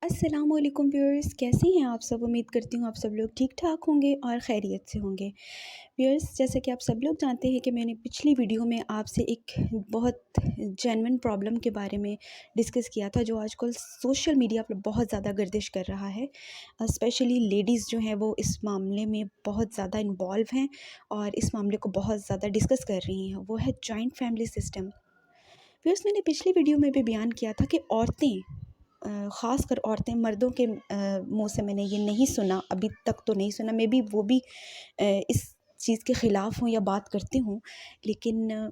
अस्सलाम वालेकुम व्यूअर्स, कैसे हैं आप सब। उम्मीद करती हूँ आप सब लोग ठीक ठाक होंगे और खैरियत से होंगे। व्यूअर्स, जैसा कि आप सब लोग जानते हैं कि मैंने पिछली वीडियो में आपसे एक बहुत जेन्युइन प्रॉब्लम के बारे में डिस्कस किया था जो आजकल सोशल मीडिया पर बहुत ज़्यादा गर्दिश कर रहा है। स्पेशली लेडीज़ जो हैं वो इस मामले में बहुत ज़्यादा इन्वॉल्व हैं और इस मामले को बहुत ज़्यादा डिस्कस कर रही हैं। वो है जॉइंट फैमिली सिस्टम। व्यूअर्स, मैंने पिछली वीडियो में भी बयान किया था कि औरतें, ख़ास कर औरतें, मर्दों के मुँह से मैंने ये नहीं सुना, अभी तक तो नहीं सुना। मे बी वो भी इस चीज़ के ख़िलाफ़ हों या बात करती हूँ, लेकिन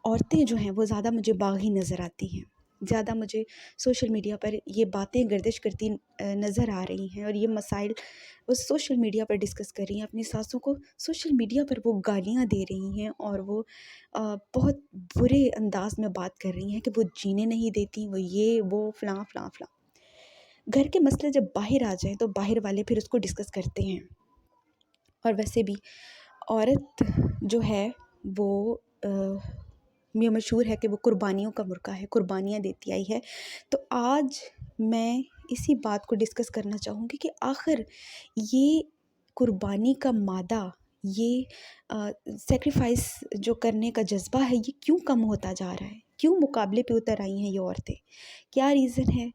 औरतें जो हैं वो ज़्यादा मुझे बागी नज़र आती हैं। ज़्यादा मुझे सोशल मीडिया पर ये बातें गर्दिश करती नज़र आ रही हैं और ये मसाइल वो सोशल मीडिया पर डिस्कस कर रही हैं। अपनी सासों को सोशल मीडिया पर वो गालियाँ दे रही हैं और वो बहुत बुरे अंदाज में बात कर रही हैं कि वो जीने नहीं देती, वो ये वो फ़लाँ फ़लाँ फ़लाँ। घर के मसले जब बाहर आ जाएँ तो बाहर वाले फिर उसको डिस्कस करते हैं। और वैसे भी औरत जो है वो ये मशहूर है कि वो कुर्बानियों का मुर्गा है, कुर्बानियाँ देती आई है। तो आज मैं इसी बात को डिस्कस करना चाहूँगी कि आखिर ये कुर्बानी का मादा, ये सैक्रिफ़ाइस जो करने का जज़्बा है, ये क्यों कम होता जा रहा है? क्यों मुकाबले पे उतर आई हैं ये औरतें? क्या रीज़न है?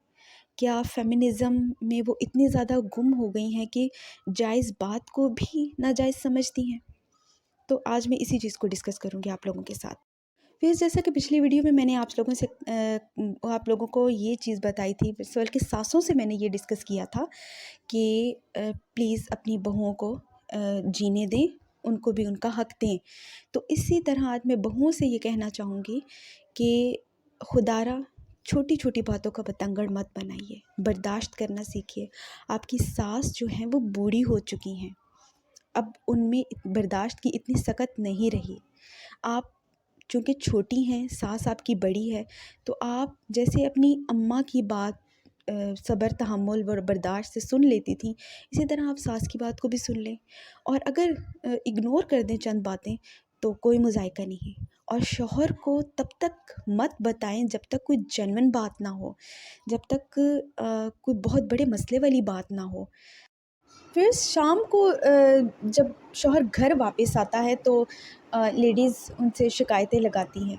क्या फ़ेमिनिज़्म में वो इतनी ज़्यादा गुम हो गई हैं कि जायज़ बात को भी नाजायज़ समझती हैं? तो आज मैं इसी चीज़ को डिस्कस करूँगी आप लोगों के साथ। फिर जैसा कि पिछली वीडियो में मैंने आप लोगों को ये चीज़ बताई थी, बल्कि सासों से मैंने ये डिस्कस किया था कि प्लीज़ अपनी बहुओं को जीने दें, उनको भी उनका हक़ दें। तो इसी तरह आज मैं बहुओं से ये कहना चाहूँगी कि खुदारा छोटी-छोटी बातों का बतंगड़ मत बनाइए, बर्दाश्त करना सीखिए। आपकी सास जो हैं वो बूढ़ी हो चुकी हैं, अब उनमें बर्दाश्त की इतनी सख्त नहीं रही। आप चूँकि छोटी हैं, सास आपकी बड़ी है, तो आप जैसे अपनी अम्मा की बात सब्र तहम्मुल व बर्दाश्त से सुन लेती थीं, इसी तरह आप सास की बात को भी सुन लें। और अगर इग्नोर कर दें चंद बातें तो कोई मुज़ायका नहीं। और शौहर को तब तक मत बताएं जब तक कोई जेन्युइन बात ना हो, जब तक कोई बहुत बड़े मसले वाली बात ना हो। फिर शाम को जब शौहर घर वापस आता है तो लेडीज़ उनसे शिकायतें लगाती हैं।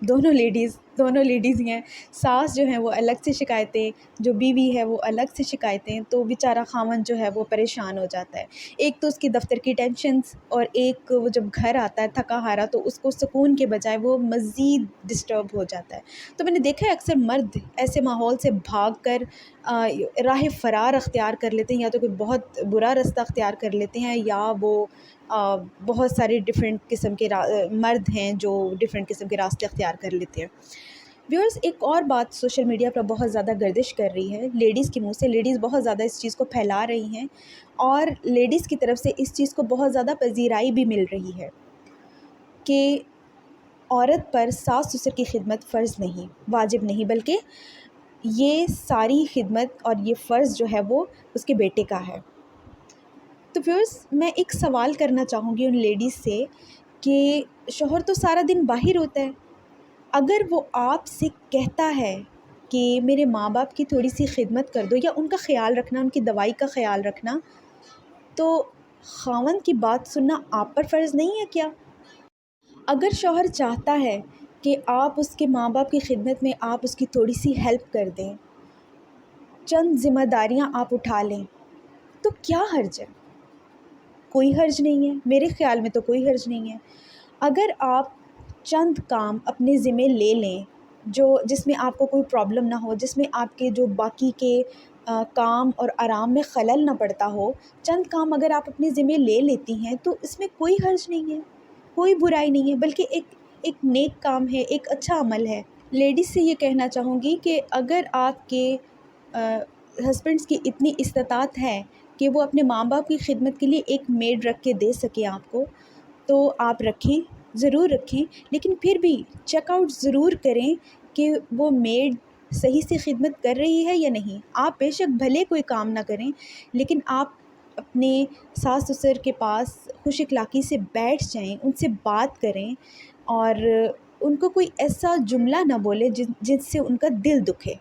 दोनों लेडीज़ ही हैं। सास जो हैं वो अलग से शिकायतें, जो बीवी है वो अलग से शिकायतें, तो बेचारा ख़ावंद जो है वो परेशान हो जाता है। एक तो उसकी दफ़्तर की टेंशन्स और एक वो जब घर आता है थका हारा तो उसको सुकून के बजाय वो मज़ीद डिस्टर्ब हो जाता है। तो मैंने देखा है अक्सर मर्द ऐसे माहौल से भाग कर राह फ़रार अख्तियार कर लेते हैं, या तो कोई बहुत बुरा रास्ता अख्तियार कर लेते हैं, या वो बहुत सारे डिफरेंट किस्म के मर्द हैं जो डिफरेंट किस्म के रास्ते अख्तियार कर लेते हैं। व्यूअर्स, एक और बात सोशल मीडिया पर बहुत ज़्यादा गर्दिश कर रही है, लेडीज़ के मुँह से लेडीज़ बहुत ज़्यादा इस चीज़ को फैला रही हैं और लेडीज़ की तरफ से इस चीज़ को बहुत ज़्यादा पज़ीराई भी मिल रही है कि औरत पर सास-ससुर की खिदमत फ़र्ज़ नहीं, वाजिब नहीं, बल्कि ये सारी खिदमत और ये फ़र्ज़ जो है वो उसके बेटे का है। तो व्यूअर्स, मैं एक सवाल करना चाहूँगी उन लेडीज़ से कि शौहर तो सारा दिन बाहर होता है, अगर वो आपसे कहता है कि मेरे माँ-बाप की थोड़ी-सी खिदमत कर दो या उनका ख़्याल रखना, उनकी दवाई का ख़्याल रखना, तो ख़ावंद की बात सुनना आप पर फ़र्ज़ नहीं है क्या? अगर शौहर चाहता है कि आप उसके माँ-बाप की खिदमत में आप उसकी थोड़ी-सी हेल्प कर दें, चंद ज़िम्मेदारियाँ आप उठा लें, तो क्या हर्ज है? कोई हर्ज नहीं है, मेरे ख़्याल में तो कोई हर्ज नहीं है। अगर आप चंद काम अपने ज़िम्मे ले लें जो जिसमें आपको कोई प्रॉब्लम ना हो, जिसमें आपके जो बाकी के काम और आराम में ख़लल ना पड़ता हो, चंद काम अगर आप अपने ज़िम्मे ले लेती हैं तो इसमें कोई हर्ज नहीं है, कोई बुराई नहीं है, बल्कि एक नेक काम है, एक अच्छा अमल है। लेडीज़ से ये कहना चाहूँगी कि अगर आपके हस्बैंड्स की इतनी इस्तात है कि वो अपने माँ-बाप की खिदमत के लिए एक मेड रख के दे सकें आपको, तो आप रखें, ज़रूर रखें, लेकिन फिर भी चेकआउट ज़रूर करें कि वो मेड सही से खिदमत कर रही है या नहीं। आप बेशक भले कोई काम ना करें, लेकिन आप अपने सास-ससुर के पास खुश अखलाक़ी से बैठ जाएँ, उनसे बात करें और उनको कोई ऐसा जुमला ना बोलें जिससे उनका दिल दुखे।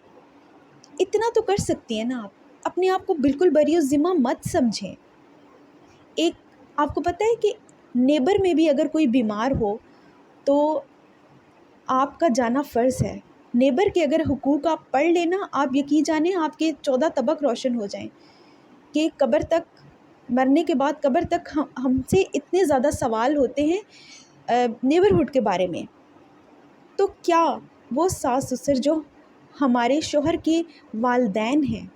इतना तो कर सकती हैं ना आप, अपने आप को बिल्कुल बरी ज़िम्मा मत समझें। एक आपको पता है कि नेबर में भी अगर कोई बीमार हो तो आपका जाना फ़र्ज़ है। नेबर के अगर हुकूक आप पढ़ लेना, आप यकीन जानें आपके 14 तबक रोशन हो जाएँ कि कब्र तक, मरने के बाद कब्र तक हमसे इतने ज़्यादा सवाल होते हैं नेबरहुड के बारे में। तो क्या वो सास ससुर जो हमारे शौहर के वालिदैन हैं,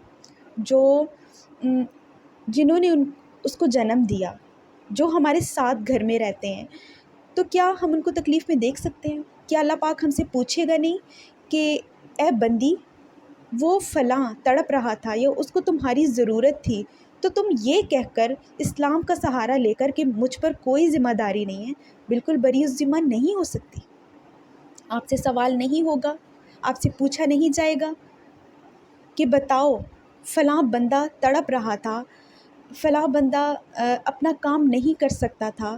जो जिन्होंने उसको जन्म दिया, जो हमारे साथ घर में रहते हैं, तो क्या हम उनको तकलीफ़ में देख सकते हैं? क्या अल्लाह पाक हमसे पूछेगा नहीं कि ए बंदी, वो फ़लाँ तड़प रहा था या उसको तुम्हारी ज़रूरत थी, तो तुम ये कहकर इस्लाम का सहारा लेकर कि मुझ पर कोई ज़िम्मेदारी नहीं है, बिल्कुल बरी ज़िम्मा नहीं हो सकती। आपसे सवाल नहीं होगा, आपसे पूछा नहीं जाएगा कि बताओ फ़लाँ बंदा तड़प रहा था, फ़लाँ बंदा अपना काम नहीं कर सकता था,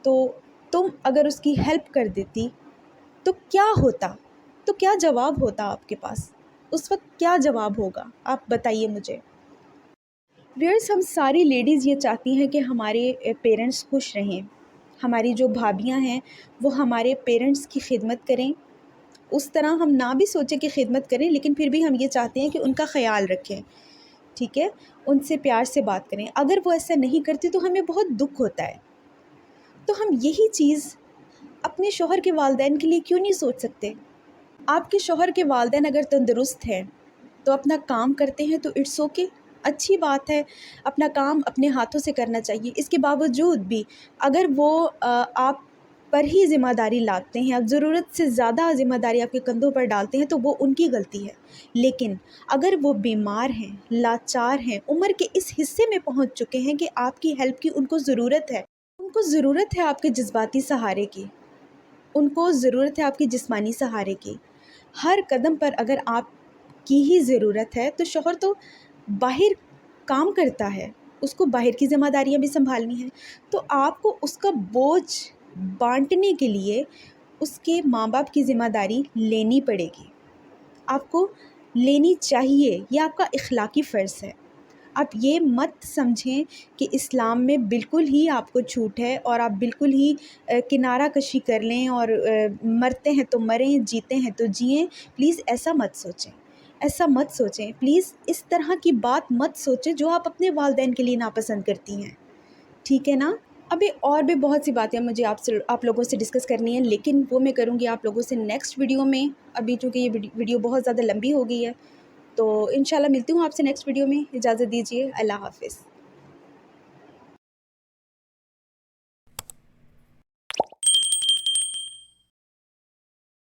तो तुम अगर उसकी हेल्प कर देती तो क्या होता? तो क्या जवाब होता आपके पास? उस वक़्त क्या जवाब होगा? आप बताइए मुझे। व्यूअर्स, हम सारी लेडीज़ ये चाहती हैं कि हमारे पेरेंट्स खुश रहें। हमारी जो भाभियाँ हैं वो हमारे पेरेंट्स की खिदमत करें। उस तरह हम ना भी सोचें कि खिदमत करें, लेकिन फिर भी हम ये चाहते हैं कि उनका ख़याल रखें, ठीक है? उनसे प्यार से बात करें। अगर वो ऐसा नहीं करती तो हमें बहुत दुःख होता है। तो हम यही चीज़ अपने शौहर के वालिदैन के लिए क्यों नहीं सोच सकते? आपके शौहर के वालिदैन अगर तंदुरुस्त हैं तो अपना काम करते हैं तो इट्स ओके, अच्छी बात है, अपना काम अपने हाथों से करना चाहिए। इसके बावजूद भी अगर वो आप पर ही ज़िम्मेदारी लादते हैं, आप ज़रूरत से ज़्यादा ज़िम्मेदारी आपके कंधों पर डालते हैं, तो वो उनकी गलती है। लेकिन अगर वो बीमार हैं, लाचार हैं, उम्र के इस हिस्से में पहुंच चुके हैं कि आपकी हेल्प की उनको ज़रूरत है, उनको ज़रूरत है आपके जज्बाती सहारे की, उनको ज़रूरत है आपके जिस्मानी सहारे की। हर कदम पर अगर आपकी ही ज़रूरत है तो शौहर तो बाहर काम करता है, उसको बाहर की ज़िम्मेदारियाँ भी संभालनी हैं, तो आपको उसका बोझ बांटने के लिए उसके माँ बाप की ज़िम्मेदारी लेनी पड़ेगी, आपको लेनी चाहिए, ये आपका इखलाकी फ़र्ज़ है। आप ये मत समझें कि इस्लाम में बिल्कुल ही आपको छूट है और आप बिल्कुल ही किनारा कशी कर लें और मरते हैं तो मरें, जीते हैं तो जिएं। प्लीज़ ऐसा मत सोचें, ऐसा मत सोचें, प्लीज़ इस तरह की बात मत सोचें जो आप अपने वालिदैन के लिए नापसंद करती हैं, ठीक है ना? अभी और भी बहुत सी बातें मुझे आप लोगों से डिस्कस करनी है, लेकिन वो मैं करूँगी आप लोगों से नेक्स्ट वीडियो में। अभी चूँकि ये वीडियो बहुत ज़्यादा लंबी हो गई है, तो इंशाल्लाह मिलती हूँ आपसे नेक्स्ट वीडियो में। इजाज़त दीजिए, अल्लाह हाफ़िज़।